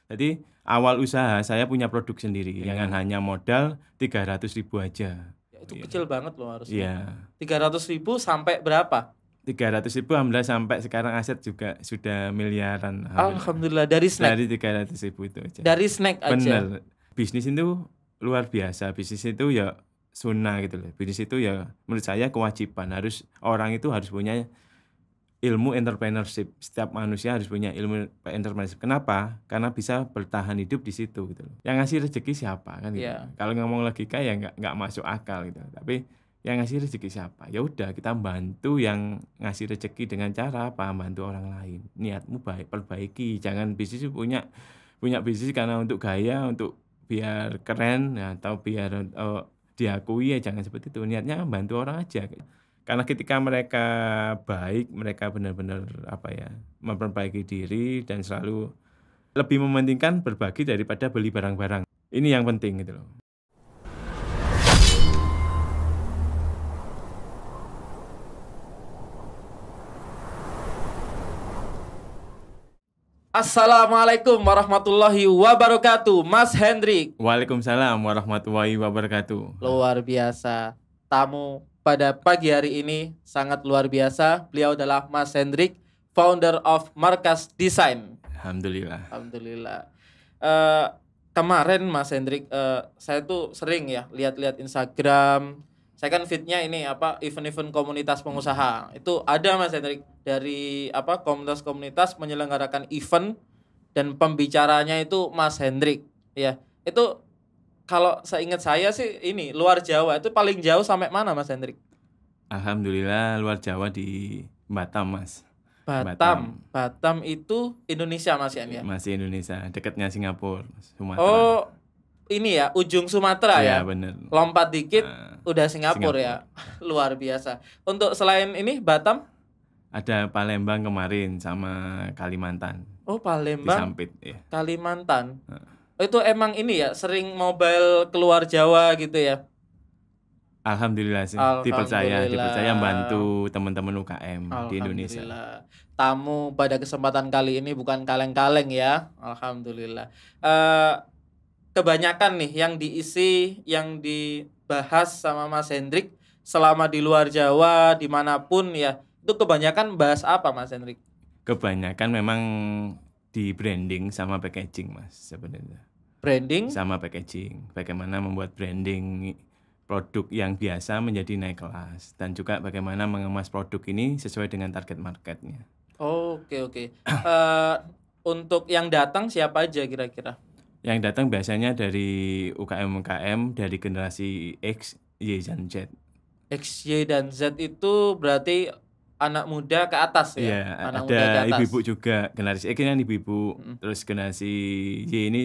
Jadi awal usaha saya punya produk sendiri dengan hanya modal 300.000 aja. Ya, itu kecil banget loh harusnya. Iya. 300.000 sampai berapa? 300.000 alhamdulillah sampai sekarang aset juga sudah miliaran. Alhamdulillah dari snack. Dari 300.000 itu aja. Dari snack aja. Bener. Bisnis itu luar biasa. Bisnis itu ya sunnah gitu loh. Bisnis itu ya menurut saya kewajiban. Orang itu harus punya ilmu entrepreneurship. Setiap manusia harus punya ilmu entrepreneurship. Kenapa? Karena bisa bertahan hidup di situ gitu loh. Yang ngasih rezeki siapa kan gitu. Iya. Kalau ngomong logika ya nggak masuk akal gitu. Tapi yang ngasih rezeki siapa? Ya udah kita bantu yang ngasih rezeki dengan cara apa? Bantu orang lain. Niatmu baik, perbaiki. Jangan bisnis punya bisnis karena untuk gaya, untuk biar keren ya, atau biar diakui, ya jangan seperti itu. Niatnya bantu orang aja. Karena ketika mereka baik, mereka benar-benar memperbaiki diri dan selalu lebih mementingkan berbagi daripada beli barang-barang. Ini yang penting gitu loh. Assalamualaikum warahmatullahi wabarakatuh, Mas Hendrik. Waalaikumsalam warahmatullahi wabarakatuh. Luar biasa. Tamu pada pagi hari ini sangat luar biasa. Beliau adalah Mas Hendrik, founder of Markas Design. Alhamdulillah. Kemarin Mas Hendrik, saya tuh sering ya lihat-lihat Instagram. Saya kan fitnya ini event-event komunitas pengusaha. Itu ada Mas Hendrik dari komunitas-komunitas menyelenggarakan event dan pembicaranya itu Mas Hendrik ya. Itu kalau seingat saya sih ini luar Jawa itu paling jauh sampai mana Mas Hendrik? Alhamdulillah luar Jawa di Batam, Mas. Batam itu Indonesia Mas ya? Masih Indonesia, dekatnya Singapura, Sumatera. Oh, ini ya ujung Sumatera ya? Bener. Lompat dikit udah Singapura ya. Luar biasa. Untuk selain ini Batam? Ada Palembang kemarin sama Kalimantan. Oh, Palembang. Di Sampit ya. Kalimantan. Itu emang ini ya sering mobile keluar Jawa gitu ya? Alhamdulillah sih. Dipercaya membantu teman-teman UKM di Indonesia. Tamu pada kesempatan kali ini bukan kaleng-kaleng ya. Alhamdulillah. Kebanyakan nih yang diisi, yang dibahas sama Mas Hendrik selama di luar Jawa, dimanapun ya, itu kebanyakan bahas apa Mas Hendrik? Kebanyakan memang di branding sama packaging Mas sebenarnya. Branding? Sama packaging. Bagaimana membuat branding produk yang biasa menjadi naik kelas. Dan juga bagaimana mengemas produk ini sesuai dengan target marketnya. Oke. Untuk yang datang siapa aja kira-kira? Yang datang biasanya dari UKM-UKM dari generasi X, Y, dan Z. X, Y, dan Z itu berarti anak muda ke atas ya? Iya, ada ibu-ibu juga. Generasi X ini ibu-ibu. Terus generasi Y ini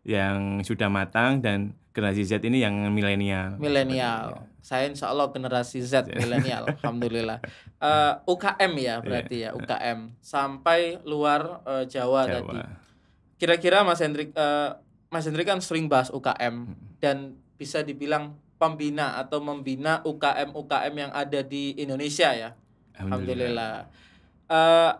yang sudah matang, dan generasi Z ini yang milenial. Saya insya Allah generasi Z milenial. Alhamdulillah. UKM ya berarti ya, UKM sampai luar Jawa tadi. Kira-kira Mas Hendrik kan sering bahas UKM dan bisa dibilang pembina atau membina UKM yang ada di Indonesia ya. Alhamdulillah.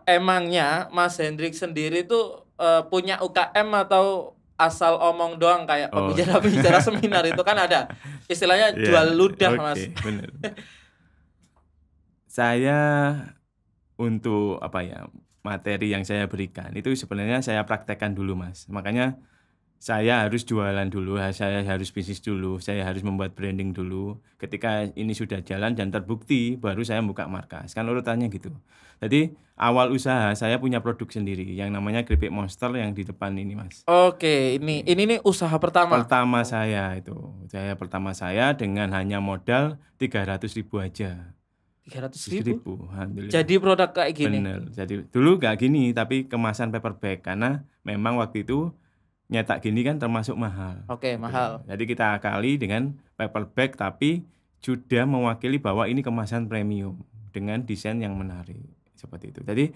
Emangnya Mas Hendrik sendiri tuh punya UKM atau asal omong doang kayak pembicara seminar itu kan ada istilahnya jual ludah Mas. Bener. Saya untuk materi yang saya berikan itu sebenarnya saya praktekkan dulu Mas. Makanya saya harus jualan dulu, saya harus bisnis dulu, saya harus membuat branding dulu. Ketika ini sudah jalan dan terbukti, baru saya buka markas. Kan urutannya gitu. Jadi awal usaha saya punya produk sendiri yang namanya Keripik Monster yang di depan ini Mas. Oke, ini usaha pertama. Pertama saya dengan hanya modal 300.000 aja. 300.000? Alhamdulillah. Jadi produk kayak gini? Bener, jadi dulu gak gini, tapi kemasan paper bag. Karena memang waktu itu nyetak gini kan termasuk mahal. Oke, mahal. Jadi kita akali dengan paper bag, tapi sudah mewakili bahwa ini kemasan premium dengan desain yang menarik. Seperti itu. Jadi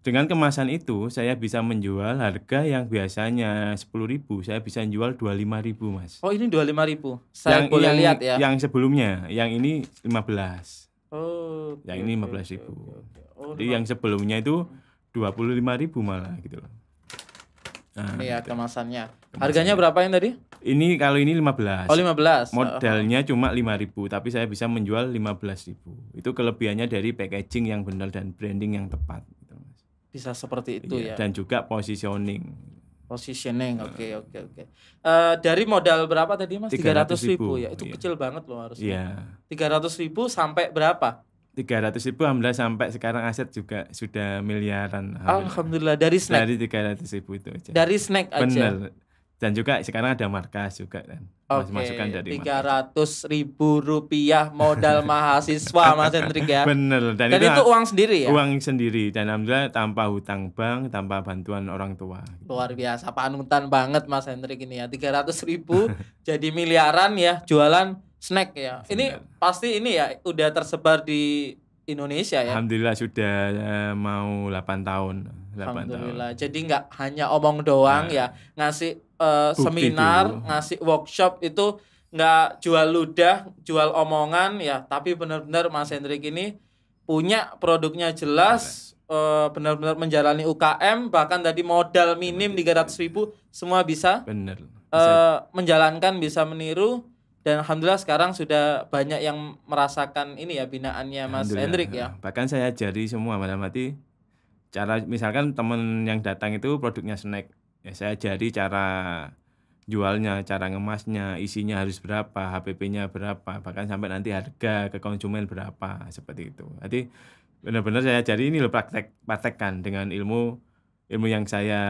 dengan kemasan itu saya bisa menjual harga yang biasanya 10.000, saya bisa jual 25.000 Mas. Oh, ini 25.000. Saya boleh lihat ya. Yang sebelumnya, yang ini 15. Oh. Yang ini 15.000. Jadi yang sebelumnya itu 25.000 malah gitu loh. Ini ya kemasannya. Harganya berapa yang tadi? Ini kalau ini 15. Oh 15. Modalnya cuma 5.000, tapi saya bisa menjual 15.000. Itu kelebihannya dari packaging yang benar dan branding yang tepat. Gitu, Mas. Bisa seperti itu ya. Dan juga positioning. Oke. Dari modal berapa tadi Mas? 300.000 ya. Itu kecil banget loh harusnya. 300.000 sampai berapa? 300.000 alhamdulillah sampai sekarang aset juga sudah miliaran. Alhamdulillah dari snack. Dari 300.000 itu aja. Dari snack aja. Bener. Dan juga sekarang ada markas juga kan. Masukan dari 300.000 rupiah modal mahasiswa Mas Hendrik ya. Bener. Dan itu uang sendiri ya? Uang sendiri dan alhamdulillah tanpa hutang bank, tanpa bantuan orang tua. Luar biasa, panutan banget Mas Hendrik ini ya. 300.000 jadi miliaran ya jualan snack ya. Ini pasti ini ya udah tersebar di Indonesia ya. Alhamdulillah sudah mau 8 tahun. Alhamdulillah. Jadi nggak hanya omong doang ya, ngasih seminar, ngasih workshop itu nggak jual ludah, jual omongan ya, tapi benar-benar Mas Hendrik ini punya produknya jelas, benar-benar menjalani UKM, bahkan tadi modal minim 300.000 semua bisa. Bener. Menjalankan, bisa meniru. Dan alhamdulillah sekarang sudah banyak yang merasakan ini ya binaannya Mas Hendrik ya. Bahkan saya ajari semua mati cara, misalkan teman yang datang itu produknya snack, ya saya ajari cara jualnya, cara ngemasnya, isinya harus berapa, HPP-nya berapa, bahkan sampai nanti harga ke konsumen berapa, seperti itu. Jadi benar-benar saya ajari ini loh, praktekkan dengan ilmu yang saya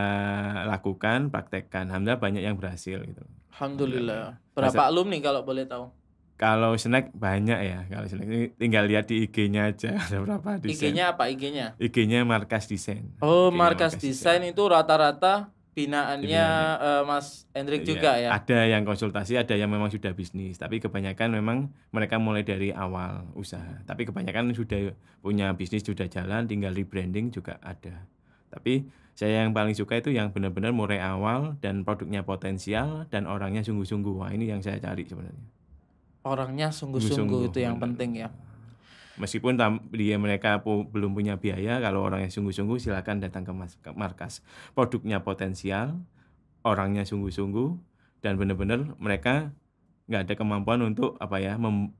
lakukan, praktekkan. Alhamdulillah banyak yang berhasil gitu. Alhamdulillah. Berapa alumni kalau boleh tahu? Kalau snack banyak ya. Kalau snack ini tinggal lihat di IG-nya aja ada berapa desain. IG-nya apa IG-nya? IG-nya Markas Desain. Oh, Markas Desain itu rata-rata binaannya Mas Hendrik juga ya. Ada yang konsultasi, ada yang memang sudah bisnis, tapi kebanyakan memang mereka mulai dari awal usaha. Tapi kebanyakan sudah punya bisnis, sudah jalan, tinggal rebranding juga ada. Tapi saya yang paling suka itu yang benar-benar mulai awal dan produknya potensial dan orangnya sungguh-sungguh. Wah, ini yang saya cari sebenarnya. Orangnya sungguh-sungguh itu yang penting ya. Meskipun mereka belum punya biaya, kalau orangnya sungguh-sungguh silakan datang ke Markas. Produknya potensial, orangnya sungguh-sungguh, dan benar-benar mereka nggak ada kemampuan untuk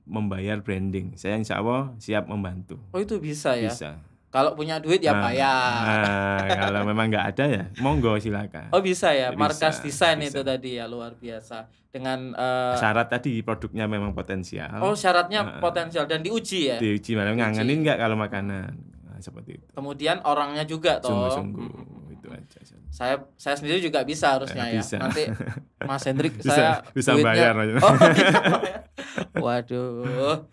membayar branding. Saya insya Allah siap membantu. Oh itu bisa ya? Bisa. Kalau punya duit ya bayar. Kalau memang nggak ada ya monggo silakan. Oh bisa ya, Markas Desain itu tadi ya, luar biasa. Dengan syarat tadi produknya memang potensial. Oh syaratnya potensial dan diuji ya? Diuji, malah ngangenin nggak kalau makanan. Seperti itu. Kemudian orangnya juga toh. Sungguh-sungguh itu aja. Saya sendiri juga bisa harusnya ya. Bisa. Nanti Mas Hendrik bisa bayar aja. Oh, waduh.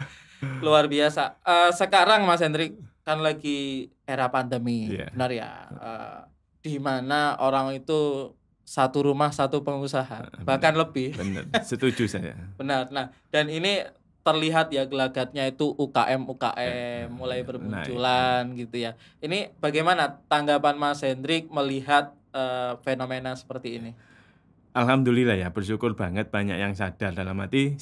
Luar biasa. Sekarang Mas Hendrik kan lagi era pandemi, benar ya, di mana orang itu satu rumah satu pengusaha, bahkan lebih. Benar, setuju saya. Benar. Nah, dan ini terlihat ya gelagatnya itu UKM mulai bermunculan gitu ya. Ini bagaimana tanggapan Mas Hendrik melihat fenomena seperti ini? Alhamdulillah ya, bersyukur banget banyak yang sadar dalam hati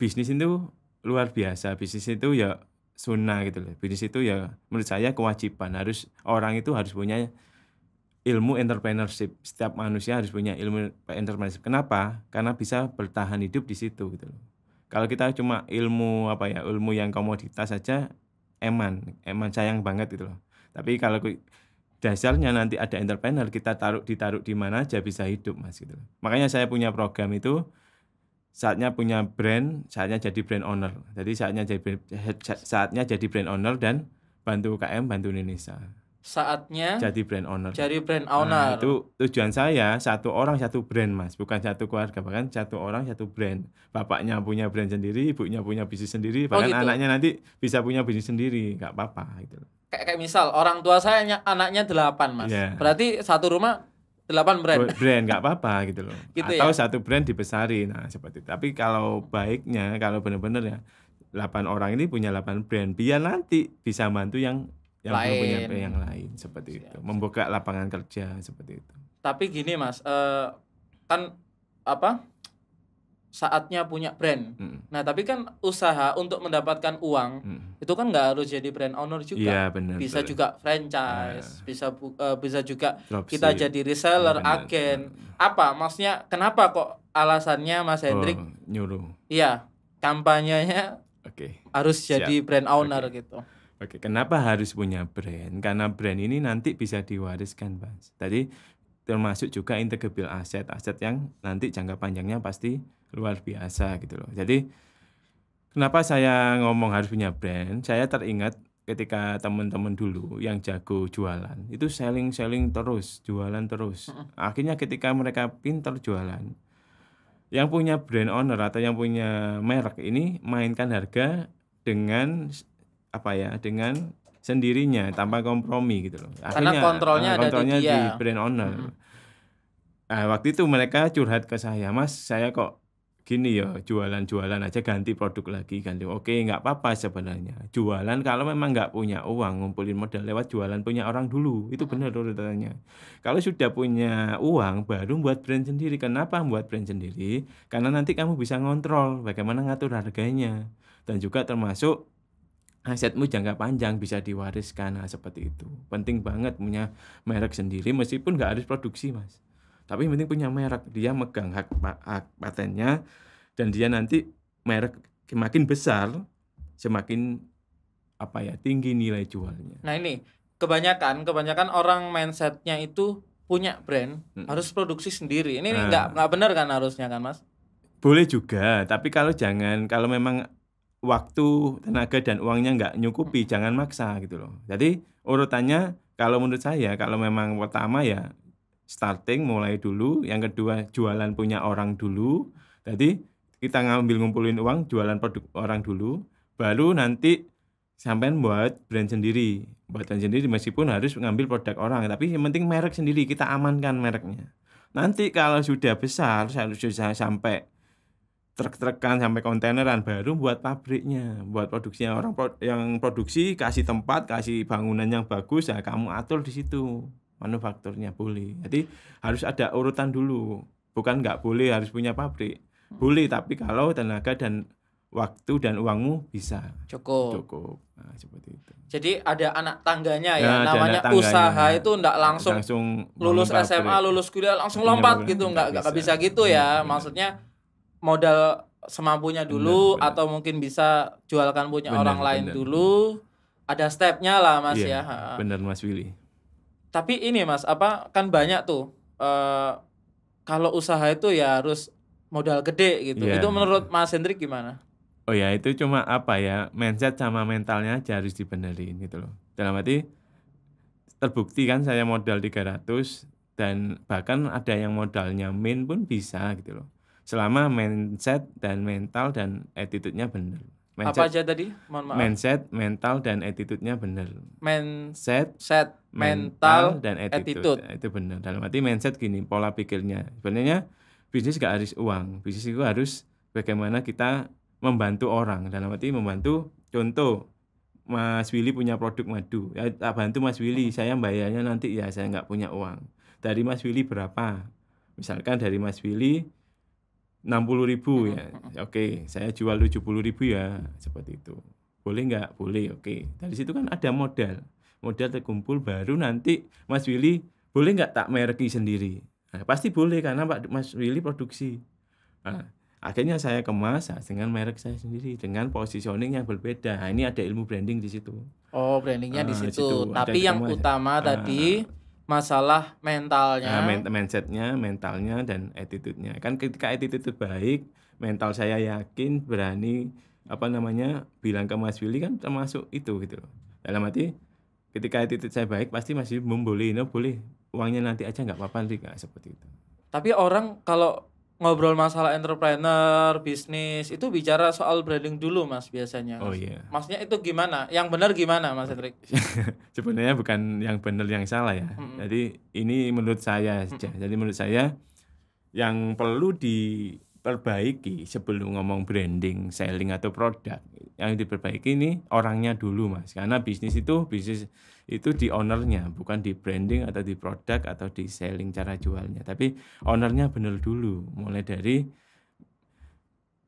bisnis itu luar biasa, bisnis itu ya sunnah gitu loh. Bisnis itu ya menurut saya kewajiban, orang itu harus punya ilmu entrepreneurship. Setiap manusia harus punya ilmu entrepreneurship. Kenapa? Karena bisa bertahan hidup di situ gitu loh. Kalau kita cuma ilmu yang komoditas saja, eman sayang banget gitu loh. Tapi kalau dasarnya nanti ada entrepreneur, kita ditaruh di mana aja bisa hidup Mas gitu loh. Makanya saya punya program itu, saatnya punya brand, saatnya jadi brand owner. Jadi saatnya jadi brand owner dan bantu UKM, bantu Indonesia. Saatnya jadi brand owner. Nah, itu tujuan saya, satu orang satu brand Mas, bukan satu keluarga, bahkan satu orang satu brand. Bapaknya punya brand sendiri, ibunya punya bisnis sendiri, bahkan gitu. Anaknya nanti bisa punya bisnis sendiri, nggak apa-apa gitu. Kayak misal orang tua saya anaknya 8 Mas. Berarti satu rumah 8 brand nggak apa-apa gitu loh. Gitu atau ya? Satu brand dibesarin, nah seperti itu. Tapi kalau baiknya, kalau benar-benar ya 8 orang ini punya 8 brand, biar nanti bisa bantu yang punya yang lain seperti itu, membuka lapangan kerja seperti itu. Tapi gini Mas, kan saatnya punya brand. Nah, tapi kan usaha untuk mendapatkan uang itu kan nggak harus jadi brand owner juga. Iya, benar, bisa betul. juga franchise, bisa juga Dropship. kita jadi reseller, Benar. agen. Apa maksudnya? Kenapa kok alasannya Mas Hendrik? Nyuruh. Iya, kampanyenya harus jadi brand owner gitu. Oke, kenapa harus punya brand? Karena brand ini nanti bisa diwariskan, Mas. Tadi termasuk juga integrable aset yang nanti jangka panjangnya pasti luar biasa gitu loh. Jadi kenapa saya ngomong harus punya brand? Saya teringat ketika teman-teman dulu yang jago jualan, itu selling terus, jualan terus. Akhirnya ketika mereka pintar jualan, yang punya brand owner atau yang punya merek ini mainkan harga dengan dengan sendirinya tanpa kompromi gitu loh. Karena kontrolnya ada di dia. Di brand owner. Nah, waktu itu mereka curhat ke saya, Mas, saya kok gini ya, jualan aja ganti produk lagi, ganti. Oke, nggak apa-apa sebenarnya. Jualan kalau memang nggak punya uang, ngumpulin modal lewat jualan punya orang dulu. Itu benar urutannya. Kalau sudah punya uang, baru buat brand sendiri. Kenapa buat brand sendiri? Karena nanti kamu bisa ngontrol bagaimana ngatur harganya. Dan juga termasuk asetmu jangka panjang bisa diwariskan. Nah, seperti itu. Penting banget punya merek sendiri meskipun nggak harus produksi, Mas. Tapi yang penting punya merek, dia megang hak patennya, dan dia nanti merek semakin besar, semakin tinggi nilai jualnya. Nah ini kebanyakan orang mindsetnya itu punya brand harus produksi sendiri. Ini nggak benar kan harusnya kan, Mas? Boleh juga, tapi kalau memang waktu, tenaga dan uangnya nggak nyukupi, jangan maksa gitu loh. Jadi urutannya kalau menurut saya, kalau memang pertama ya starting mulai dulu, yang kedua jualan punya orang dulu. Jadi kita ngumpulin uang, jualan produk orang dulu, baru nanti sampai buat brand sendiri. Buat brand sendiri meskipun harus ngambil produk orang, tapi yang penting merek sendiri, kita amankan mereknya. Nanti kalau sudah besar, sudah sampai truk-trukan sampai kontaineran, baru buat pabriknya, buat produksinya. Orang yang produksi kasih tempat, kasih bangunan yang bagus, ya kamu atur di situ. Manufakturnya boleh. Jadi harus ada urutan dulu. Bukan nggak boleh harus punya pabrik. Boleh, tapi kalau tenaga dan waktu dan uangmu bisa cukup. Nah, seperti itu. Jadi ada anak tangganya ya, namanya usaha itu nggak langsung lulus SMA, lulus kuliah langsung lompat gitu, nggak bisa gitu ya. Maksudnya modal semampunya dulu, benar. Atau mungkin bisa jualkan punya orang lain dulu. Ada stepnya lah, Mas ya. Benar, Mas Willy. Tapi ini Mas, kan banyak tuh kalau usaha itu ya harus modal gede gitu. Itu menurut Mas Hendrik gimana? Oh ya, itu cuma mindset sama mentalnya aja harus dibenerin gitu loh. Dalam arti terbukti kan saya modal 300 dan bahkan ada yang modalnya min pun bisa gitu loh. Selama mindset dan mental dan attitude-nya benar. Apa aja tadi? Mohon maaf. Mindset, mental, dan attitude-nya benar. Mindset, mental, dan attitude. Itu benar. Dalam arti mindset gini, pola pikirnya. Sebenarnya bisnis gak harus uang. Bisnis itu harus bagaimana kita membantu orang. Dalam arti membantu, contoh, Mas Willy punya produk madu. Ya, tak bantu Mas Willy, saya bayarnya nanti ya saya nggak punya uang. Dari Mas Willy berapa? Misalkan dari Mas Willy 60.000 ya, oke, saya jual 70.000 ya, seperti itu. Boleh nggak? Boleh, oke. Dari situ kan ada modal terkumpul, baru nanti Mas Willy boleh nggak tak mereki sendiri? Nah, pasti boleh karena Mas Willy produksi. Nah, akhirnya saya kemas dengan merek saya sendiri dengan positioning yang berbeda. Nah, ini ada ilmu branding di situ. Oh, brandingnya di situ. Tapi yang utama tadi masalah mentalnya, mindsetnya, mentalnya, dan attitude-nya. Kan ketika attitude itu baik, mental saya yakin, berani bilang ke Mas Willy kan termasuk itu gitu loh. Dalam arti ketika attitude saya baik, pasti Mas Willy boleh uangnya nanti aja nggak apa-apa, nggak seperti itu. Tapi orang kalau ngobrol masalah entrepreneur, bisnis, itu bicara soal branding dulu Mas biasanya. Oh iya. Maksudnya itu gimana? Yang benar gimana Mas Hendrik? Sebenarnya bukan yang benar yang salah ya. Jadi ini menurut saya saja. Jadi menurut saya yang perlu diperbaiki sebelum ngomong branding, selling atau produk, yang diperbaiki ini orangnya dulu Mas. Karena bisnis itu di ownernya, bukan di branding atau di produk atau di selling cara jualnya. Tapi ownernya benar dulu, mulai dari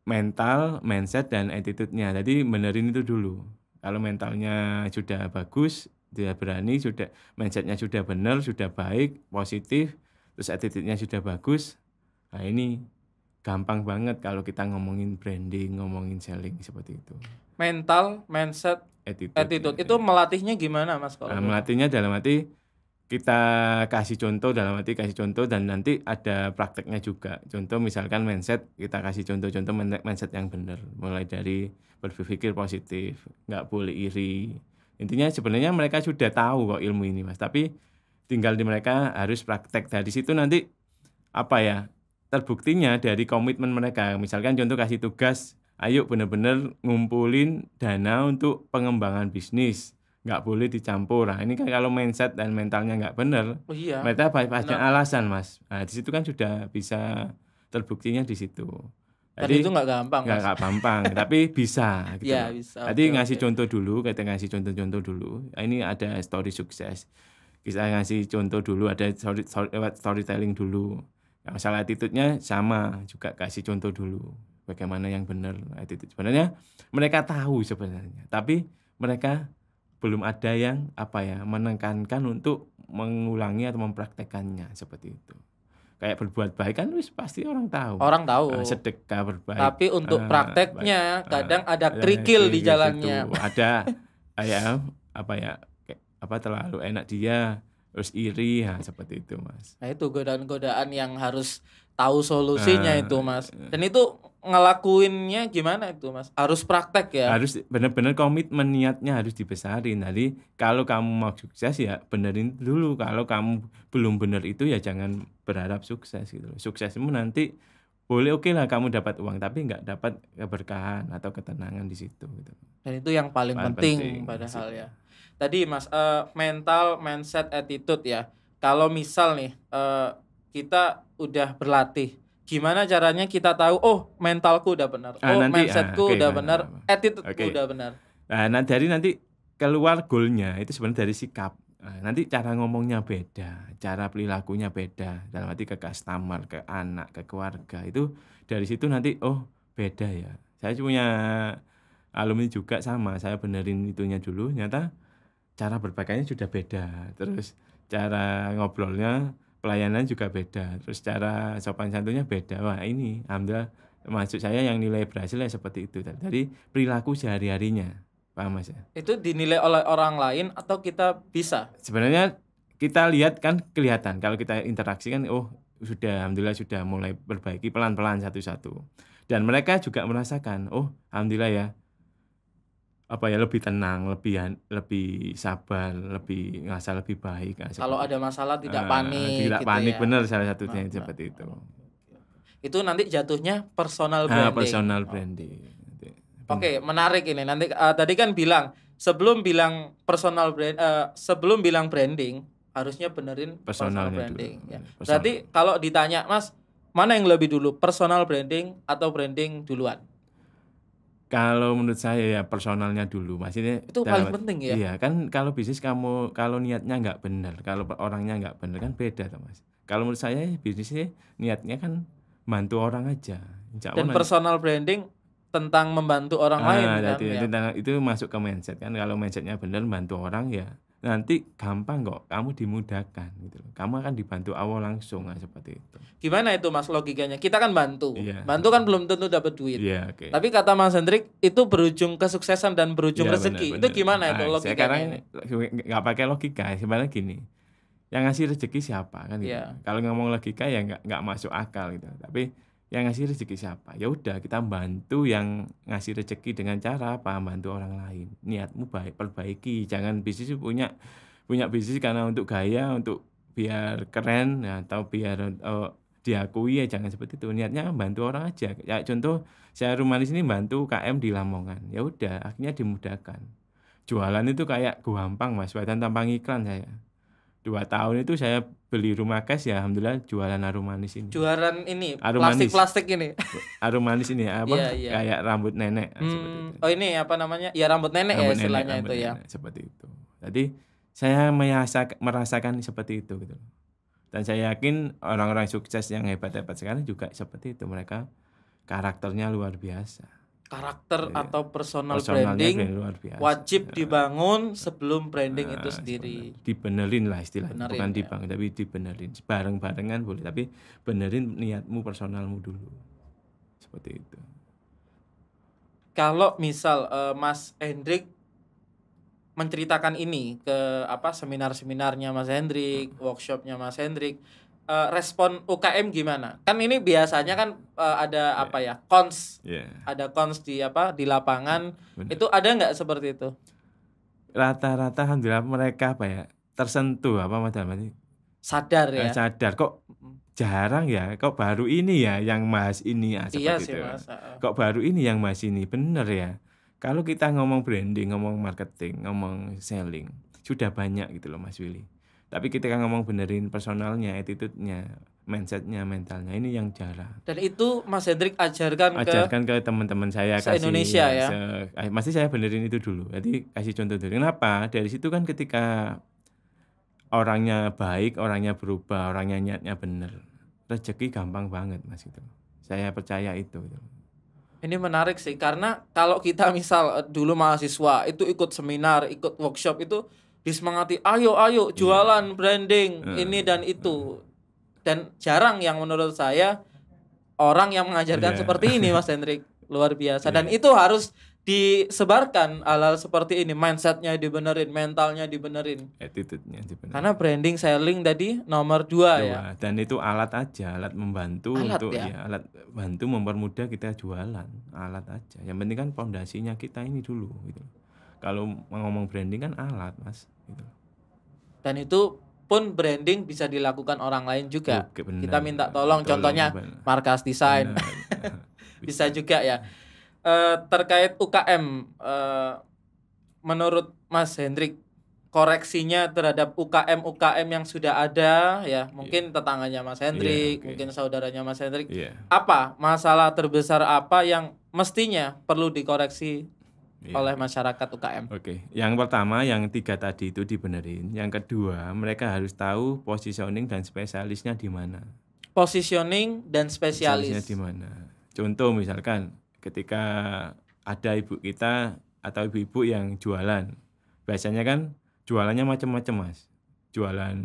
mental, mindset, dan attitude-nya. Jadi benerin itu dulu. Kalau mentalnya sudah bagus, dia berani, sudah mindset-nya sudah benar, sudah baik, positif, terus attitude-nya sudah bagus. Nah ini gampang banget kalau kita ngomongin branding, ngomongin selling seperti itu. Mental, mindset, attitude. Itu melatihnya gimana Mas kalau melatihnya dalam arti kita kasih contoh, dan nanti ada prakteknya juga. Contoh misalkan mindset, kita kasih contoh-contoh mindset yang benar. Mulai dari berpikir positif, nggak boleh iri. Intinya sebenarnya mereka sudah tahu kok ilmu ini Mas, tapi tinggal di mereka harus praktek. Dari situ nanti terbuktinya dari komitmen mereka. Misalkan contoh kasih tugas, ayo benar-benar ngumpulin dana untuk pengembangan bisnis. Nggak boleh dicampur. Nah, ini kan kalau mindset dan mentalnya nggak benar, mereka banyak alasan Mas. Nah, di situ kan sudah bisa terbuktinya di situ. Jadi itu nggak gampang Mas. Nggak gampang, tapi bisa gitu. Ya, bisa. Jadi ngasih contoh dulu, kita ngasih contoh-contoh dulu. Ini ada story sukses. Kita ngasih contoh dulu, ada storytelling dulu. Masalah attitude-nya sama, juga kasih contoh dulu. Bagaimana yang benar attitude. Sebenarnya mereka tahu sebenarnya, tapi mereka belum ada yang menekankan untuk mengulangi atau mempraktekannya seperti itu. Kayak berbuat baik kan pasti orang tahu. Sedekah, berbaik. Tapi untuk prakteknya kadang ada kerikil di jalannya. Gitu. Ada terlalu enak dia, terus iri, seperti itu Mas. Nah itu godaan-godaan yang harus tahu solusinya itu Mas. Dan itu ngelakuinnya gimana itu Mas? Harus praktek ya? Harus benar-benar komitmen, niatnya harus dibesarin. Jadi kalau kamu mau sukses ya benerin dulu. Kalau kamu belum bener itu ya jangan berharap sukses gitu. Suksesmu nanti boleh oke lah kamu dapat uang, tapi nggak dapat keberkahan atau ketenangan di situ gitu. Dan itu yang paling penting padahal ya. Tadi Mas, mental, mindset, attitude ya. Kalau misal nih kita udah berlatih, gimana caranya kita tahu mentalku udah benar, mindsetku udah benar, attitudeku udah benar. Nah dari nanti keluar goalnya itu sebenarnya dari sikap. Nanti cara ngomongnya beda, cara perilakunya beda, dalam arti ke customer, ke anak, ke keluarga, itu dari situ nanti beda ya. Saya punya alumni juga sama, saya benerin itunya dulu, nyata cara berpakaiannya sudah beda, terus cara ngobrolnya, pelayanan juga beda, terus cara sopan santunnya beda. Wah ini alhamdulillah, maksud saya yang nilai berhasilnya seperti itu. Dari perilaku sehari-harinya, paham Mas ya? Itu dinilai oleh orang lain atau kita bisa? Sebenarnya kita lihat kan kelihatan, kalau kita interaksi kan sudah alhamdulillah sudah mulai perbaiki pelan-pelan satu-satu. Dan mereka juga merasakan, alhamdulillah ya, lebih tenang, lebih sabar, lebih ngerasa lebih baik. Kalau ada masalah tidak panik. Tidak panik ya. Benar salah satunya seperti itu. Itu nanti jatuhnya personal branding. Personal branding. Oke, menarik ini. Nanti tadi kan bilang sebelum bilang branding harusnya benerin personal branding. Ya. Berarti kalau ditanya Mas, mana yang lebih dulu, personal branding atau branding duluan? Kalau menurut saya ya personalnya dulu, maksudnya itu paling penting ya. Iya kan, kalau bisnis kalau niatnya nggak benar, kalau orangnya nggak benar kan beda tuh Mas. Kalau menurut saya bisnisnya niatnya kan bantu orang aja. Dan personal branding tentang membantu orang lain kan. Itu masuk ke mindset kan. Kalau mindsetnya benar bantu orang ya nanti gampang kok, kamu dimudahkan gitu loh. Kamu akan dibantu Allah langsung seperti itu. Gimana itu Mas logikanya? Kita kan bantu. Bantu kan belum tentu dapat duit. Okay. Tapi kata Mas Hendrik itu berujung kesuksesan dan berujung rezeki. Bener. Itu gimana itu logikanya? Sekarang nggak pakai logika, sebenarnya gini. Yang ngasih rezeki siapa kan gitu. Kalau ngomong logika ya nggak masuk akal gitu. Tapi yang ngasih rezeki siapa? Ya udah, kita bantu yang ngasih rezeki dengan cara bantu orang lain. Niatmu baik, perbaiki. Jangan bisnis punya bisnis karena untuk gaya, untuk biar keren atau biar diakui, ya jangan seperti itu. Niatnya bantu orang aja. Ya contoh saya Rumanis ini bantu KM di Lamongan. Ya udah, akhirnya dimudahkan. Jualan itu kayak gampang Mas, buatan tanpa iklan saya. 2 tahun itu saya beli rumah cash ya, alhamdulillah jualan Arumanis ini. Jualan ini, plastik ini. Arumanis ini kayak rambut nenek. Seperti itu. Ini apa namanya? Ya rambut nenek ya istilahnya itu ya. Seperti itu. Jadi saya merasakan seperti itu gitu. Dan saya yakin orang-orang sukses yang hebat-hebat sekarang juga seperti itu. Mereka karakternya luar biasa. Karakter Iya. atau personal Personalnya branding luar biasa. wajib dibangun sebelum branding itu sendiri. Dibenerin lah istilahnya, Benerin, bukan ya. dibangun tapi dibenerin. Bareng-barengan boleh, tapi benerin niatmu personalmu dulu. Seperti itu. Kalau misal Mas Hendrik menceritakan ini ke seminar-seminarnya Mas Hendrik, workshopnya Mas Hendrik, respon UKM gimana? Kan ini biasanya kan ada cons, ada cons di lapangan. Bener. Itu ada nggak seperti itu? Rata-rata alhamdulillah mereka tersentuh sadar ya. Sadar kok jarang ya, kok baru ini ya yang bahas ini seperti Iya sih itu. Mas. Kok baru ini yang bahas ini, bener ya. Kalau kita ngomong branding, ngomong marketing, ngomong selling, sudah banyak gitu loh Mas Willy. Tapi ketika ngomong benerin personalnya, attitude-nya, mindset-nya, mentalnya, ini yang jarang. Dan itu Mas Hendrik ajarkan ke teman-teman saya, se-Indonesia ya. Masih saya benerin itu dulu. Jadi kasih contoh dulu. Kenapa? Dari situ kan ketika orangnya baik, orangnya berubah, orangnya niatnya bener, rezeki gampang banget Mas gitu. Saya percaya itu. Ini menarik sih, karena kalau kita misal dulu mahasiswa itu ikut seminar, ikut workshop itu disemangati, ayo jualan, branding, ini dan itu. Dan jarang yang menurut saya orang yang mengajarkan seperti ini Mas Hendrik. Luar biasa. Dan itu harus disebarkan hal-hal seperti ini, mindsetnya dibenerin, mentalnya dibenerin, attitude-nya dibenerin. Karena branding selling tadi nomor 2 ya. Dan itu alat aja, alat membantu alat bantu mempermudah kita jualan, alat aja. Yang penting kan pondasinya kita ini dulu gitu. Kalau ngomong branding kan alat Mas gitu. Dan itu pun branding bisa dilakukan orang lain juga. Kita minta tolong contohnya markas desain. Bisa juga ya. Terkait UKM, menurut Mas Hendrik, koreksinya terhadap UKM yang sudah ada ya, mungkin tetangganya Mas Hendrik, mungkin saudaranya Mas Hendrik, apa masalah terbesar apa yang mestinya perlu dikoreksi oleh masyarakat UKM? Yang pertama yang 3 tadi itu dibenerin. Yang kedua, mereka harus tahu positioning dan spesialisnya di mana. Positioning dan spesialisnya di mana. Contoh misalkan ketika ada ibu kita atau ibu-ibu yang jualan, biasanya kan jualannya macam-macam Mas. Jualan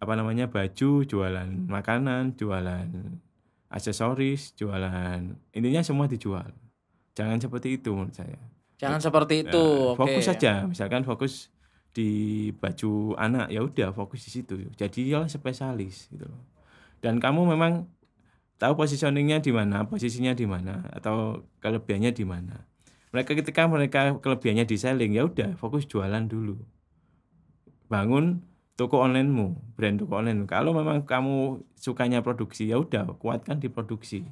baju, jualan makanan, jualan aksesoris, jualan, intinya semua dijual. Jangan seperti itu menurut saya. Jangan seperti itu. Fokus saja, misalkan fokus di baju anak, ya udah fokus di situ. Jadi spesialis gitu loh. Dan kamu memang tahu positioningnya di mana, posisinya di mana, atau kelebihannya di mana. Ketika mereka kelebihannya di selling, ya udah fokus jualan dulu. Bangun toko online-mu, brand toko online. Kalau memang kamu sukanya produksi, ya udah kuatkan di produksi.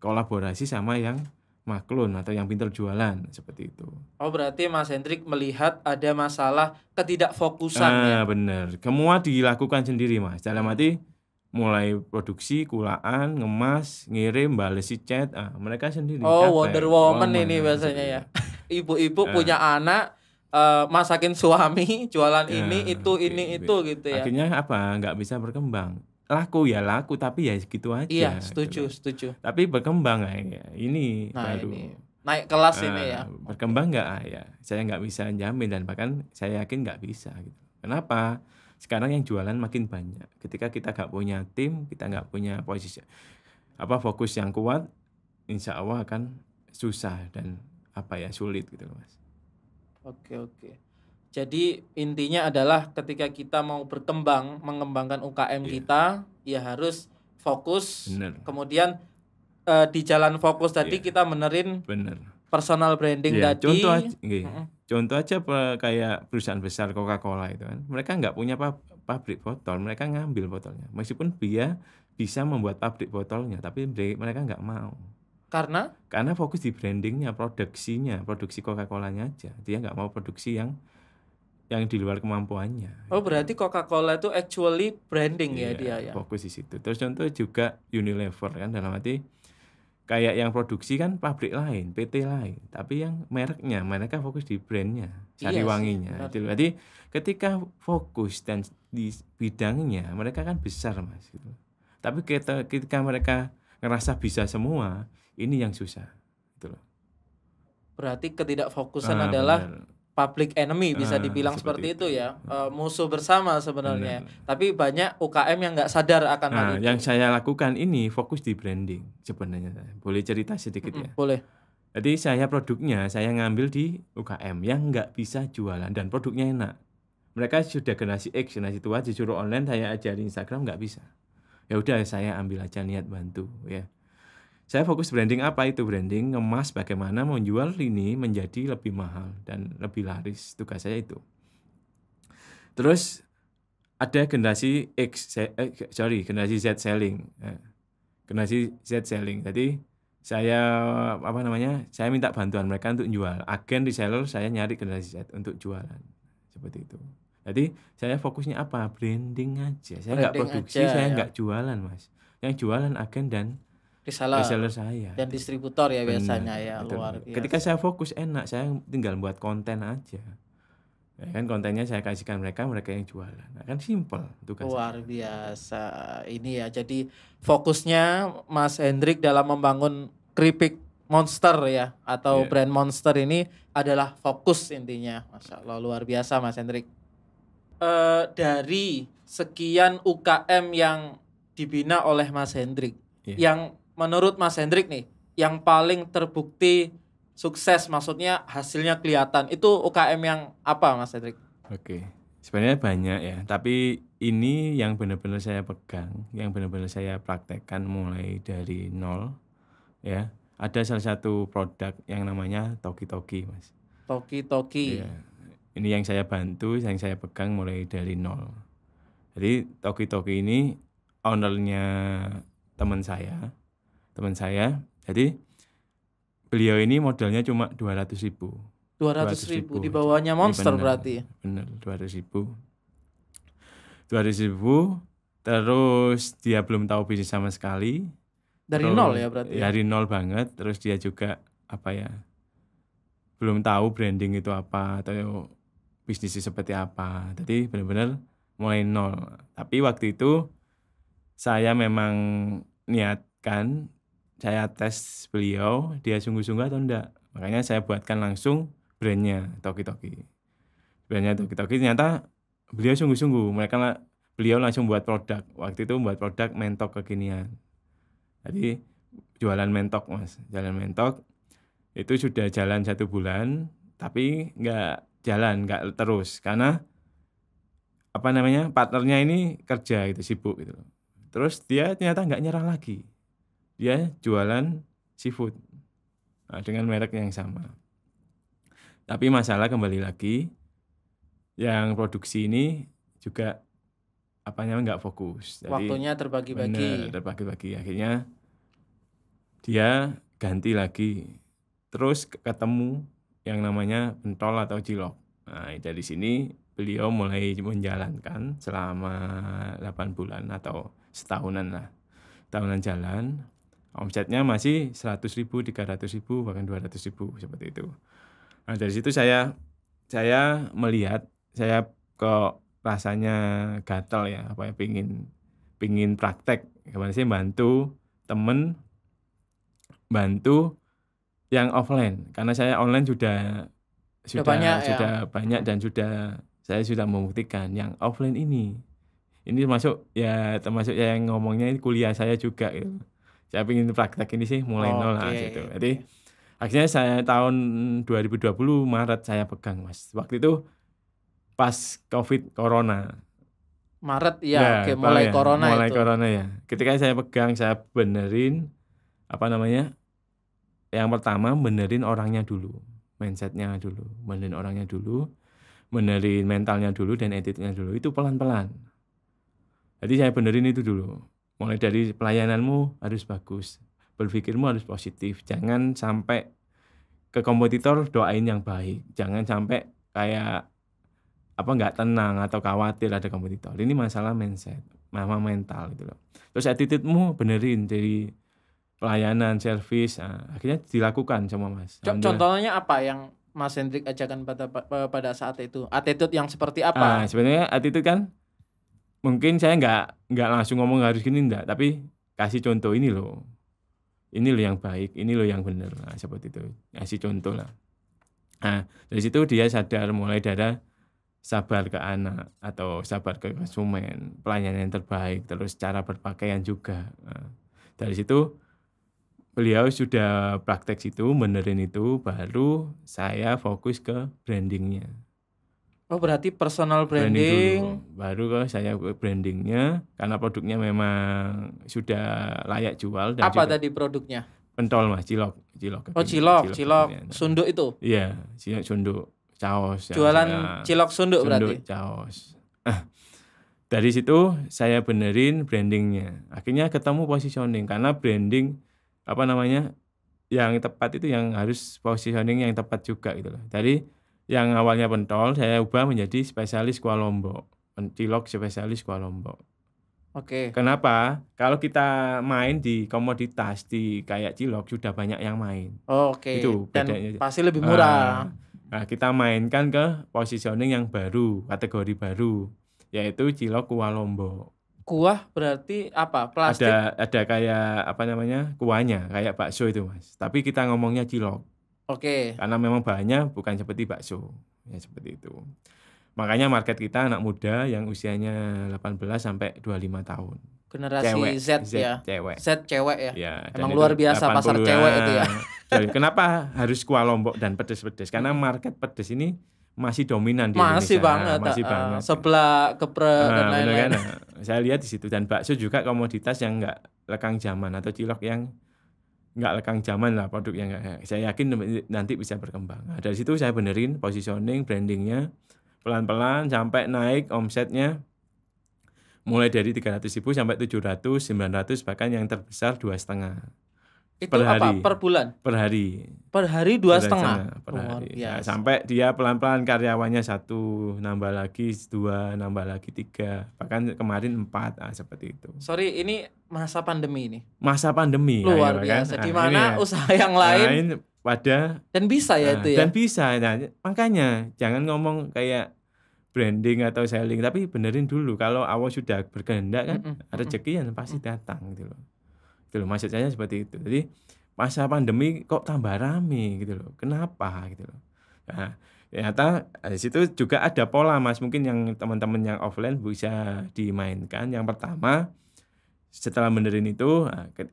Kolaborasi sama yang maklun atau yang pintar jualan, seperti itu. Oh, berarti Mas Hendrik melihat ada masalah ketidakfokusan ya. Benar. Semua dilakukan sendiri Mas. Dalam arti mulai produksi, kulaan, ngemas, ngirim, balesi chat, mereka sendiri. Wonder Woman ini biasanya ya. Ibu-ibu punya anak, masakin suami, jualan ini itu gitu ya. Akhirnya nggak bisa berkembang. Laku, tapi ya segitu aja. Iya, setuju. Tapi berkembang ini baru. Ini naik kelas ini ya. Berkembang nggak ya? Saya nggak bisa jamin, dan bahkan saya yakin nggak bisa gitu. Kenapa? Sekarang yang jualan makin banyak. Ketika kita nggak punya tim, kita nggak punya posisi fokus yang kuat, insya Allah akan susah dan sulit gitu Mas. Oke. Jadi intinya adalah ketika kita mau berkembang, mengembangkan UKM kita, ya harus fokus. Bener. Kemudian di jalan fokus tadi kita benerin personal branding tadi. Contoh aja kayak perusahaan besar Coca-Cola itu kan, mereka nggak punya pabrik botol, mereka ngambil botolnya. Meskipun dia bisa membuat pabrik botolnya, tapi mereka nggak mau. Karena fokus di brandingnya, produksi Coca-Colanya aja. Dia nggak mau produksi yang di luar kemampuannya. Oh, berarti Coca-Cola itu actually branding ya dia ya. Fokus di situ. Terus contoh juga Unilever kan, dalam arti kayak yang produksi kan pabrik lain, PT lain, tapi yang mereknya mereka fokus di brandnya, Sariwanginya. Jadi ketika fokus dan di bidangnya mereka kan besar Mas gitu. Tapi ketika mereka ngerasa bisa semua, ini yang susah gitu loh. Berarti ketidakfokusan adalah Benar. public enemy, bisa dibilang seperti itu ya, musuh bersama sebenarnya. Benar. Tapi banyak UKM yang nggak sadar akan hal itu. Yang saya lakukan ini fokus di branding sebenarnya. Boleh cerita sedikit ya? Boleh. Jadi saya produknya saya ngambil di UKM yang nggak bisa jualan dan produknya enak. Mereka sudah generasi X, generasi tua, disuruh online, saya ajarin Instagram nggak bisa. Ya udah saya ambil aja niat bantu ya. Saya fokus branding apa itu? Branding ngemas bagaimana menjual ini menjadi lebih mahal dan lebih laris. Tugas saya itu. Terus ada generasi generasi Z selling. Generasi Z selling. Jadi saya saya minta bantuan mereka untuk jual. Agen reseller saya nyari generasi Z untuk jualan. Seperti itu. Jadi saya fokusnya apa? Branding aja. Saya nggak produksi, saya nggak jualan, Mas. Yang jualan agen dan reseller saya dan distributor ya. Bener, biasanya ya. betul. Luar biasa. Ketika saya fokus enak, saya tinggal buat konten aja. Ya kan kontennya saya kasihkan mereka yang jualan. Nah, kan simple tugas. Luar biasa. Ini ya, jadi fokusnya Mas Hendrik dalam membangun keripik Monster ya, atau brand Monster ini adalah fokus intinya. Masya Allah, luar biasa Mas Hendrik. Dari sekian UKM yang dibina oleh Mas Hendrik, yang menurut Mas Hendrik nih, yang paling terbukti sukses, maksudnya hasilnya kelihatan, itu UKM yang apa Mas Hendrik? Oke, sebenarnya banyak ya, tapi ini yang benar-benar saya pegang, yang benar-benar saya praktekkan mulai dari nol ya. Ada salah satu produk yang namanya Toki-Toki, Mas. Toki-Toki. Ya. Ini yang saya bantu, yang saya pegang mulai dari nol. Jadi Toki-Toki ini ownernya teman saya. Jadi beliau ini modalnya cuma 200.000. 200.000 di bawahnya Monster. Bener, berarti. Bener, 200.000. 200.000, terus dia belum tahu bisnis sama sekali. Dari nol ya berarti. Dari nol banget, terus dia juga belum tahu branding itu apa atau bisnisnya seperti apa. Jadi benar-benar mulai nol. Tapi waktu itu saya memang niatkan, saya tes beliau, dia sungguh-sungguh atau enggak. Makanya saya buatkan langsung brandnya Toki-Toki. Brandnya Toki-Toki ternyata beliau sungguh-sungguh. Beliau langsung buat produk. Waktu itu buat produk mentok kekinian. Jadi jualan mentok, Mas. Jualan mentok itu sudah jalan 1 bulan, tapi nggak terus. Karena partnernya ini kerja gitu, sibuk gitu. Terus dia ternyata nggak nyerah lagi. Dia jualan seafood dengan merek yang sama. Tapi masalah kembali lagi, yang produksi ini juga nggak fokus. Jadi, waktunya terbagi-bagi. Akhirnya dia ganti lagi. Terus ketemu yang namanya pentol atau cilok. Nah, dari sini beliau mulai menjalankan selama 8 bulan atau setahunan lah. Tahunan jalan. Omsetnya masih 100.000, 300.000, bahkan 200.000 seperti itu. Nah, dari situ saya melihat, saya kok rasanya gatal ya, pingin praktek. Kemarin saya bantu temen, yang offline, karena saya online sudah banyak dan saya sudah membuktikan yang offline ini termasuk yang ngomongnya kuliah saya juga gitu. Saya ingin praktek ini sih mulai nol lah gitu. Jadi akhirnya saya tahun 2020 Maret saya pegang, Mas. Waktu itu pas corona. Maret ya, mulai corona itu. Corona ya. Ketika saya pegang, saya benerin yang pertama benerin orangnya dulu, mindsetnya dulu, benerin orangnya dulu, benerin mentalnya dulu dan attitude-nya dulu. Itu pelan-pelan. Jadi saya benerin itu dulu. Mulai dari pelayananmu harus bagus, berpikirmu harus positif, jangan sampai ke kompetitor doain yang baik, jangan sampai kayak nggak tenang atau khawatir ada kompetitor. Ini masalah mindset, mental gitu loh. Terus attitude-mu benerin dari pelayanan, servis, akhirnya dilakukan semua, Mas. Contohnya apa yang Mas Hendrik ajarkan pada saat itu? Attitude yang seperti apa? Sebenarnya attitude kan mungkin saya nggak langsung ngomong harus gini, enggak, tapi kasih contoh ini loh. ini loh yang baik, ini loh yang benar. Nah, seperti itu. Kasih contoh lah. Nah, dari situ dia sadar mulai dari sabar ke anak atau sabar ke konsumen, pelayanan yang terbaik, terus cara berpakaian juga. Nah, dari situ beliau sudah praktek situ, benerin itu, baru saya fokus ke brandingnya. Oh, berarti personal branding dulu, baru saya brandingnya karena produknya memang sudah layak jual. Dan apa tadi produknya? Pentol Mas, cilok. Oh, cilok sunduk itu? Iya, cilok sunduk, caos. Jualan cilok sunduk berarti? Caos. Dari situ saya benerin brandingnya. Akhirnya ketemu positioning, karena branding yang tepat itu yang harus positioning yang tepat juga gitu loh. Dari yang awalnya pentol saya ubah menjadi spesialis kuah lombok, cilok spesialis kuah lombok. Oke. Kenapa? Kalau kita main di komoditas di kayak cilok sudah banyak yang main. Oke. Itu bedanya. Dan pasti lebih murah. Nah, kita mainkan ke positioning yang baru, kategori baru, yaitu cilok kuah lombok. Kuah berarti apa? Plastik? Ada kayak kuahnya kayak bakso itu Mas. Tapi kita ngomongnya cilok. Oke. Karena memang bahannya bukan seperti bakso, ya seperti itu. Makanya market kita anak muda yang usianya 18 sampai 25 tahun. Generasi Z ya. Cewek ya. Ya, emang luar biasa pasar cewek itu ya. Kenapa harus kuah lombok dan pedes-pedes? Karena market pedes ini masih dominan di Indonesia. Masih banget. Sebelah, geprek dan lain-lain. Saya lihat di situ. Dan bakso juga komoditas yang enggak lekang zaman, atau cilok yang nggak lekang zaman lah, produk yang saya yakin nanti bisa berkembang. Nah, dari situ saya benerin positioning, brandingnya pelan-pelan sampai naik omsetnya mulai dari 300.000 sampai 700, 900, bahkan yang terbesar 2,5. Itu per hari. Per bulan? Per hari. Per hari 2,5? Per hari. Nah, sampai dia pelan-pelan karyawannya 1, nambah lagi 2, nambah lagi 3, bahkan kemarin 4, seperti itu. Sorry, ini masa pandemi ini? Masa pandemi. Luar biasa. Di mana usaha yang lain pada dan bisa ya itu ya. Dan bisa. Nah, makanya jangan ngomong kayak branding atau selling, tapi benerin dulu. Kalau awal sudah berkehendak kan, rezeki yang pasti datang gitu loh. Gitu loh, maksud saya seperti itu. Jadi masa pandemi kok tambah rame gitu loh. Kenapa gitu loh. Nah, ternyata di situ juga ada pola Mas, mungkin yang teman-teman yang offline bisa dimainkan. Yang pertama, setelah benerin itu,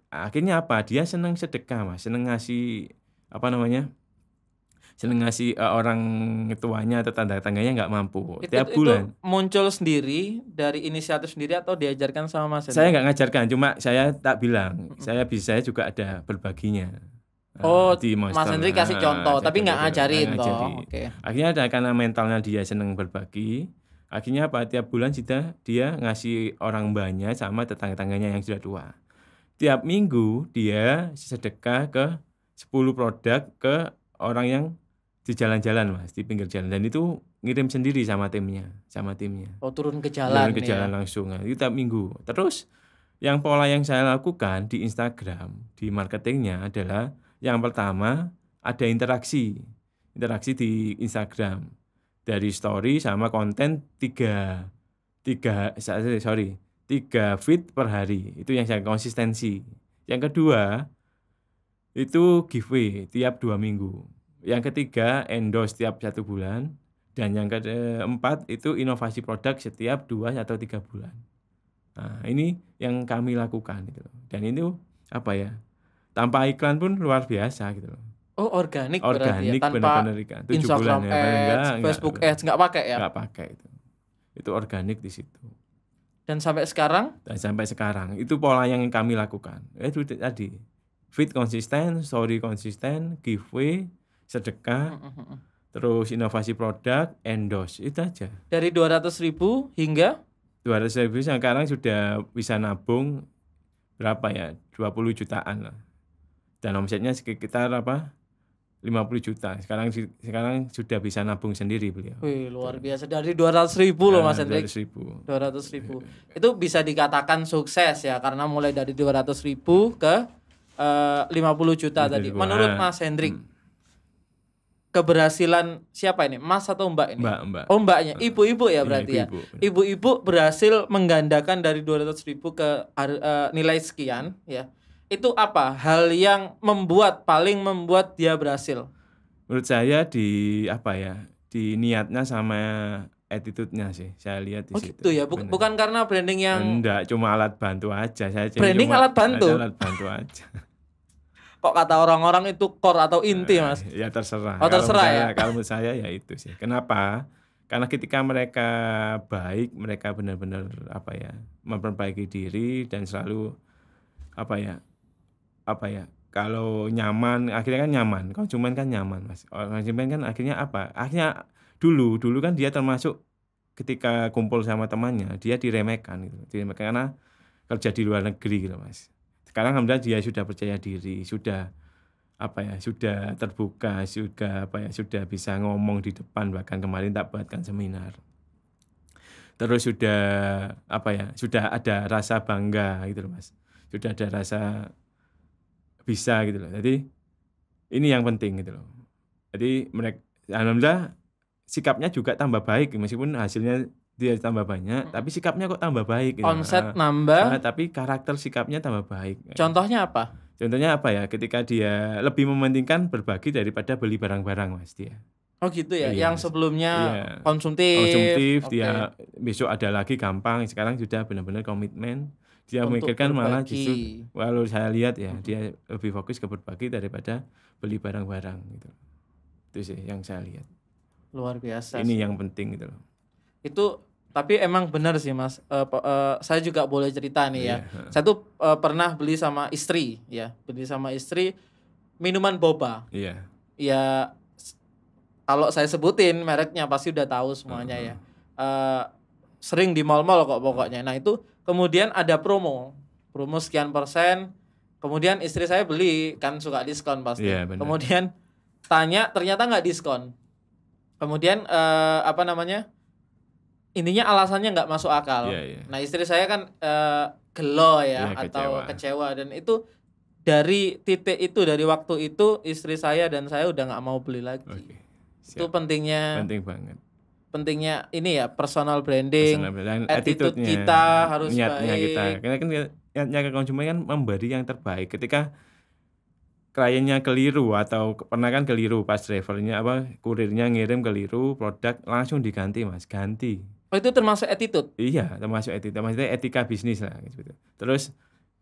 akhirnya apa? Dia senang sedekah Mas, senang ngasih senang ngasih orang tuanya atau tangga-tangganya nggak mampu. Tiap bulan. Itu muncul sendiri dari inisiatif sendiri atau diajarkan sama Mas Hendrik? Saya nggak ngajarkan, cuma saya tak bilang. Saya juga ada berbaginya. Oh, Mas Hendrik kasih contoh, tapi nggak ngajarin toh. Okay. Akhirnya karena mentalnya dia senang berbagi, akhirnya apa? Tiap bulan dia ngasih orang banyak sama tetangga-tangganya yang sudah tua. Tiap minggu dia sedekah ke 10 produk ke orang yang di jalan-jalan Mas, di pinggir jalan, dan itu ngirim sendiri sama timnya. Oh, turun ke jalan langsung. Nah, itu tiap minggu. Terus yang pola yang saya lakukan di Instagram, di marketingnya adalah yang pertama ada interaksi di Instagram dari story sama konten 3 feed per hari. Itu yang saya konsistensi. Yang kedua itu giveaway tiap 2 minggu. Yang ketiga endorse setiap 1 bulan, dan yang keempat itu inovasi produk setiap 2 atau 3 bulan. Nah, ini yang kami lakukan gitu. Dan itu tanpa iklan pun luar biasa gitu loh. Oh, organik berarti ya? Tanpa iklan. 7 Instagram bulan ya, ads, Facebook ads nggak pakai ya? Nggak pakai itu organik di situ. Dan sampai sekarang? Itu pola yang kami lakukan. Itu tadi feed konsisten, story konsisten, giveaway, sedekah, terus inovasi produk, endorse, itu aja. Dari 200.000 hingga 200.000 sekarang sudah bisa nabung berapa ya? 20 jutaan lah. Dan omsetnya sekitar 50 juta. Sekarang sudah bisa nabung sendiri beliau. Wih, luar biasa. Dari 200.000 loh Mas Hendrik. 200.000. Itu bisa dikatakan sukses ya, karena mulai dari 200.000 ke 50 juta tadi. Menurut Mas Hendrik, keberhasilan siapa ini? Mas atau Mbak ini? Mbak. Oh, Mbaknya. Ibu-ibu ya berarti ya. Ibu-ibu berhasil menggandakan dari 200.000 ke nilai sekian ya. Itu apa hal yang paling membuat dia berhasil? Menurut saya di niatnya sama attitude-nya sih. Saya lihat di Oh situ. gitu ya, Bener. bukan karena branding yang Enggak, cuma alat bantu aja. Saya branding cuma alat bantu. alat bantu aja. Kok kata orang-orang itu core atau inti, Mas? Ya terserah. Oh terserah ya. Kalau menurut saya ya itu sih. Kenapa? Karena ketika mereka baik, mereka benar-benar memperbaiki diri dan selalu kalau nyaman, akhirnya kan nyaman. Konsumen kan nyaman, Mas. Konsumen kan akhirnya akhirnya dulu kan dia termasuk ketika kumpul sama temannya, dia diremehkan gitu. Diremehkan karena kerja di luar negeri gitu, Mas. Sekarang alhamdulillah dia sudah percaya diri, sudah sudah terbuka, sudah bisa ngomong di depan, bahkan kemarin tak buatkan seminar. Terus sudah sudah ada rasa bangga gitu loh, Mas. Sudah ada rasa bisa gitu loh. Jadi ini yang penting gitu loh. Jadi mereka alhamdulillah sikapnya juga tambah baik meskipun hasilnya dia tambah banyak, tapi sikapnya kok tambah baik gitu. Omset nambah, tapi karakter sikapnya tambah baik. Contohnya apa? Contohnya ketika dia lebih mementingkan berbagi daripada beli barang-barang, Mas, dia. Oh gitu ya, Iya, yang sebelumnya iya. konsumtif. Dia besok ada lagi gampang, sekarang sudah benar-benar komitmen. Dia Untuk memikirkan malah berbagi. justru kalau saya lihat ya, dia lebih fokus ke berbagi daripada beli barang-barang gitu. Itu sih yang saya lihat. Luar biasa. Ini sih. yang penting gitu loh. Itu tapi emang benar sih, Mas. Saya juga boleh cerita nih ya. Iya. Saya tuh pernah beli sama istri minuman boba. Iya. Ya kalau saya sebutin mereknya pasti udah tahu semuanya ya. Sering di mall-mall kok pokoknya. Nah itu kemudian ada promo sekian persen. Kemudian istri saya beli, kan suka diskon pasti. Iya, benar. Kemudian tanya, ternyata nggak diskon. Kemudian intinya alasannya nggak masuk akal. Iya. Nah istri saya kan gelo ya, Iya, atau kecewa. Dan itu dari titik itu, dari waktu itu istri saya dan saya udah nggak mau beli lagi. Oke. Itu penting banget. Pentingnya ini ya, personal branding, attitude kita harus niatnya baik. kita. Karena kan niatnya ke konsumen kan memberi yang terbaik. Ketika kliennya keliru atau pernah kan keliru pas drivernya kurirnya ngirim keliru produk, langsung diganti, Mas, ganti. Oh itu termasuk attitude? Iya, termasuk attitude, maksudnya etika bisnis lah gitu. Terus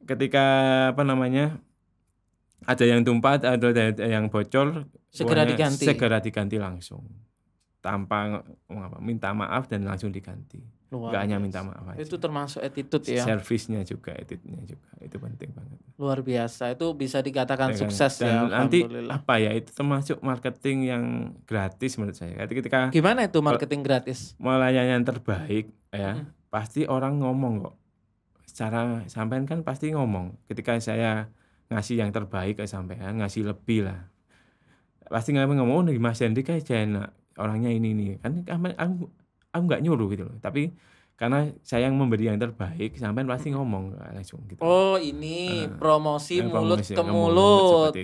ketika ada yang tumpah atau ada yang bocor, segera diganti langsung. Tanpa minta maaf dan langsung diganti. Enggak hanya minta maaf aja. Itu termasuk attitude ya. Servisnya juga, attitude-nya juga. Itu penting banget. Luar biasa. Itu bisa dikatakan sukses dan ya. nanti itu termasuk marketing yang gratis menurut saya. Ketika gimana itu marketing gratis? Melayani yang terbaik ya, pasti orang ngomong kok. Secara sampean kan pasti ngomong. Ketika saya ngasih yang terbaik ke sampean, ngasih lebih lah. Pasti ngomong nih Mas Hendrik kayak enak. Orangnya ini kan aku nggak nyuruh gitu loh, tapi karena saya yang memberi yang terbaik, sampean pasti ngomong langsung gitu. Oh ini promosi mulut ke mulut.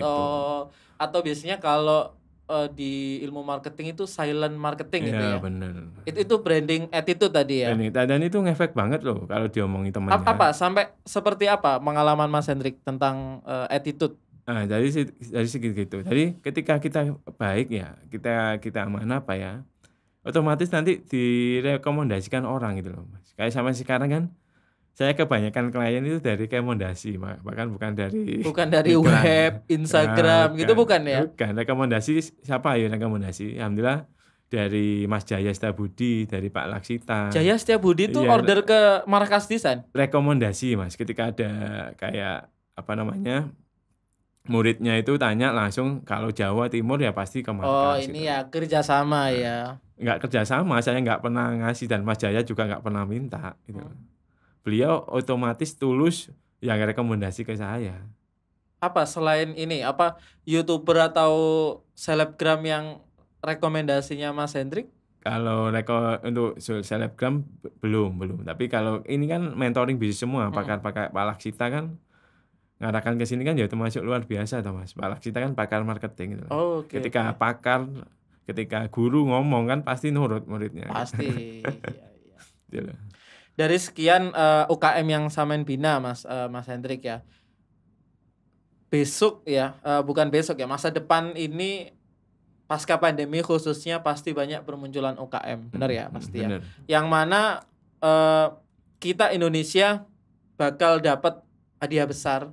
Atau biasanya kalau di ilmu marketing itu silent marketing gitu ya. Bener. Itu branding attitude tadi ya. Dan itu ngefek banget loh kalau diomongin temannya. Apa sampai seperti apa pengalaman Mas Hendrik tentang attitude? Nah, dari segi gitu. Jadi ketika kita baik ya, kita amanah otomatis nanti direkomendasikan orang gitu loh, Mas. Kayak sampai sekarang kan saya kebanyakan klien itu dari rekomendasi, bahkan bukan dari web, Instagram gitu bukan ya? Bukan, rekomendasi siapa ya rekomendasi? Alhamdulillah dari Mas Jaya Setiabudi, dari Pak Laksita. Jaya Setiabudi itu order ke Markas Desain? Rekomendasi, Mas. Ketika ada kayak muridnya itu tanya langsung, kalau Jawa Timur ya pasti ke Markas. Oh ini gitu. Ya kerjasama ya. Enggak kerjasama, saya nggak pernah ngasih dan Mas Jaya juga nggak pernah minta gitu. Beliau otomatis tulus yang rekomendasi ke saya. Apa selain ini, YouTuber atau selebgram yang rekomendasinya Mas Hendrik? Kalau untuk selebgram belum. Tapi kalau ini kan mentoring bisnis semua, pakar-pakar Pak Laksita kan ngarahkan ke sini kan ya termasuk luar biasa toh Mas. Pak Laksita kan pakar marketing gitu. Oh, okay, ketika guru ngomong kan pasti nurut muridnya. Pasti. Iya. Dari sekian UKM yang Samen bina Mas Hendrik ya. besok ya, bukan besok ya, masa depan ini pasca pandemi khususnya pasti banyak bermunculan UKM, benar ya pasti ya. Bener. Yang mana kita Indonesia bakal dapat hadiah besar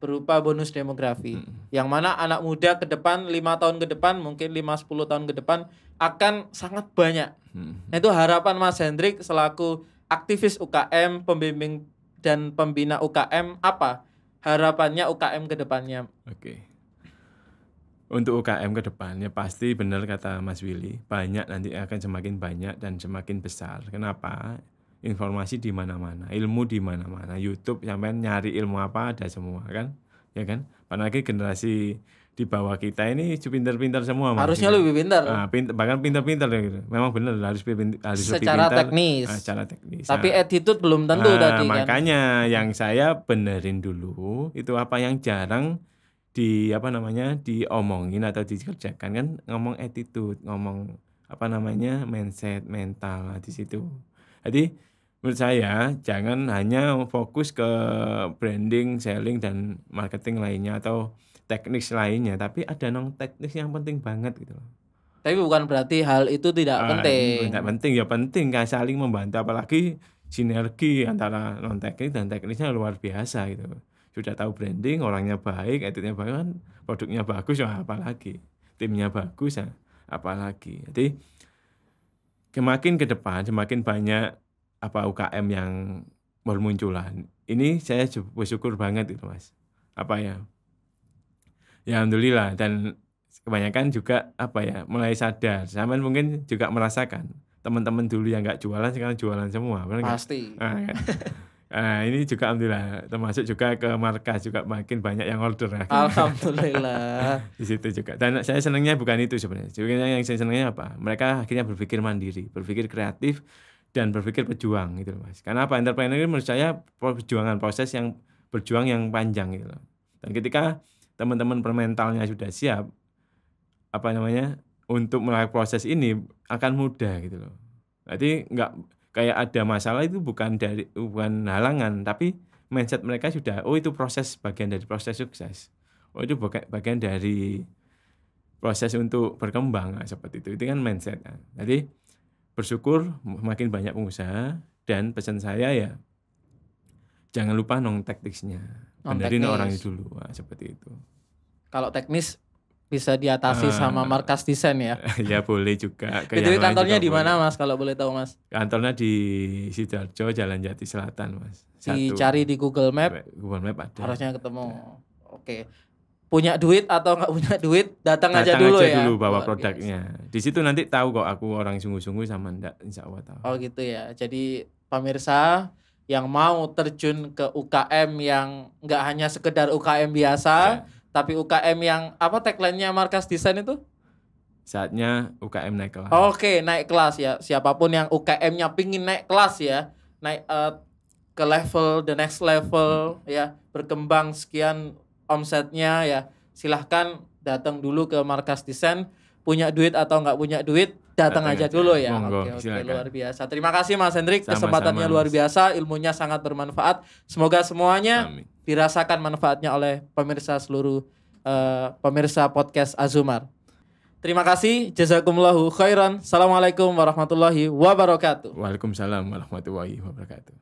berupa bonus demografi. Yang mana anak muda ke depan 5 tahun ke depan, mungkin 5-10 tahun ke depan akan sangat banyak. Nah, itu harapan Mas Hendrik selaku aktivis UKM, pembimbing dan pembina UKM, apa harapannya UKM ke depannya? Oke. Untuk UKM ke depannya pasti benar kata Mas Willy, banyak nanti akan semakin banyak dan semakin besar. Kenapa? Informasi di mana-mana, ilmu di mana-mana. YouTube sampai nyari ilmu apa ada semua kan? Ya kan? Apalagi generasi di bawah kita ini pintar-pintar semua. Harusnya lebih pintar. Bahkan pintar-pintar gitu. Memang benar harus lebih secara pintar. teknis. Secara teknis. Tapi attitude belum tentu tadi kan. Makanya yang saya benerin dulu itu apa yang jarang diomongin atau dikerjakan kan, ngomong attitude, ngomong mindset, mental di situ. Jadi menurut saya jangan hanya fokus ke branding, selling dan marketing lainnya atau teknis lainnya, tapi ada teknis yang penting banget gitu loh. Tapi bukan berarti hal itu tidak penting. Tidak penting, ya penting kan, saling membantu, apalagi sinergi antara non teknis dan teknisnya luar biasa gitu. Sudah tahu branding, orangnya baik, attitude-nya baik, kan produknya bagus, apalagi timnya bagus, apalagi. Jadi semakin ke depan semakin banyak UKM yang bermunculan. Ini saya bersyukur banget itu Mas. Ya alhamdulillah, dan kebanyakan juga mulai sadar. Sama mungkin juga merasakan teman-teman dulu yang nggak jualan sekarang jualan semua. Pasti. Nah, ini juga alhamdulillah, termasuk juga ke markas juga makin banyak yang order. Alhamdulillah. Di situ juga. Dan saya senangnya bukan itu sebenarnya. Sebenarnya yang saya senangnya apa? Mereka akhirnya berpikir mandiri, berpikir kreatif, dan berpikir pejuang gitu Mas. Karena entrepreneur ini menurut saya perjuangan, proses yang berjuang yang panjang gitu loh. Dan ketika teman-teman permentalnya sudah siap untuk melakukan proses ini akan mudah gitu loh. Jadi enggak kayak ada masalah itu bukan halangan, tapi mindset mereka sudah, itu bagian dari proses sukses. Itu bagian dari proses untuk berkembang, seperti itu. Itu kan mindset. Jadi bersyukur makin banyak pengusaha, dan pesan saya ya jangan lupa teknisnya. Benerin orangnya dulu, seperti itu. Kalau teknis bisa diatasi sama markas desain ya. Ya boleh juga. Itu kantornya di mana Mas kalau boleh tahu Mas? Kantornya di Sidoarjo, Jalan Jati Selatan Mas. Dicari di Google Map. Google Map ada. Harusnya ketemu. Oke. Punya duit atau nggak punya duit, datang aja dulu ya. Dulu bawa produknya. Di situ nanti tahu kok aku orang sungguh-sungguh sama enggak, insya Allah tahu. Oh gitu ya. Jadi pemirsa yang mau terjun ke UKM yang nggak hanya sekedar UKM biasa, tapi UKM yang tagline-nya markas desain itu? Saatnya UKM naik kelas. Oke, naik kelas ya. Siapapun yang UKM-nya pingin naik kelas ya, naik ke level, the next level ya, berkembang sekian omsetnya ya, silahkan datang dulu ke markas desain. Punya duit atau nggak punya duit, datang aja dulu ya. Oke, luar biasa. Terima kasih Mas Hendrik, kesempatannya luar biasa, ilmunya sangat bermanfaat. Semoga semuanya dirasakan manfaatnya oleh pemirsa seluruh pemirsa podcast Azumar. Terima kasih, jazakumullahu khairan. Assalamualaikum warahmatullahi wabarakatuh. Waalaikumsalam warahmatullahi wabarakatuh.